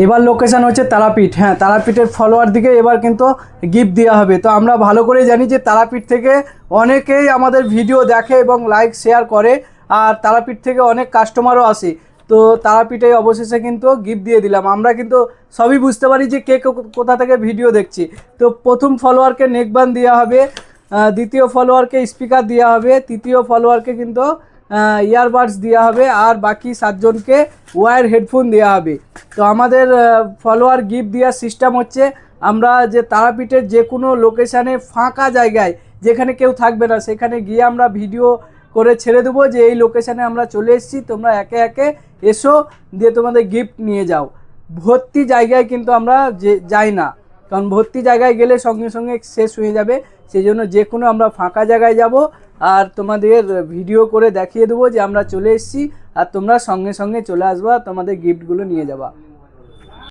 এবার লোকেশান হচ্ছে তারাপীঠ। হ্যাঁ, তারাপীঠের ফলোয়ার দিকে এবার কিন্তু গিফট দেওয়া হবে। তো আমরা ভালো করে জানি যে তারাপীঠ থেকে অনেকেই আমাদের ভিডিও দেখে এবং লাইক শেয়ার করে, আর তারাপীঠ থেকে অনেক কাস্টমারও আসে। তো তারাপীঠে অবশেষে কিন্তু গিফট দিয়ে দিলাম। আমরা কিন্তু সবই বুঝতে পারি যে কে কোথা থেকে ভিডিও দেখছি। তো প্রথম ফলোয়ারকে নেকবান দেওয়া হবে, দ্বিতীয় ফলোয়ারকে স্পিকার দেওয়া হবে, তৃতীয় ফলোয়ারকে কিন্তু ইয়ারবাডস দেওয়া হবে, আর বাকি 7 জনকে ওয়্যার হেডফোন দেওয়া হবে। তো আমাদের ফলোয়ার গিফট দেওয়ার সিস্টেম হচ্ছে, আমরা যে তারাপীঠের যে কোনো লোকেশানে ফাঁকা জায়গায় যেখানে কেউ থাকবে না সেখানে গিয়ে আমরা ভিডিও করে ছেড়ে দেবো যে এই লোকেশানে আমরা চলে এসেছি, তোমরা একে একে এসো, দিয়ে তোমাদের গিফট নিয়ে যাও। ভর্তি জায়গায় কিন্তু আমরা যাই না, কারণ ভর্তি জায়গায় গেলে সঙ্গে সঙ্গে শেষ হয়ে যাবে। সেই জন্য যে কোনো আমরা ফাঁকা জায়গায় যাব, আর তোমাদের ভিডিও করে দেখিয়ে দেবো যে আমরা চলে এসেছি, আর তোমরা সঙ্গে সঙ্গে চলে আসবা, তোমাদের গিফটগুলো নিয়ে যাবা।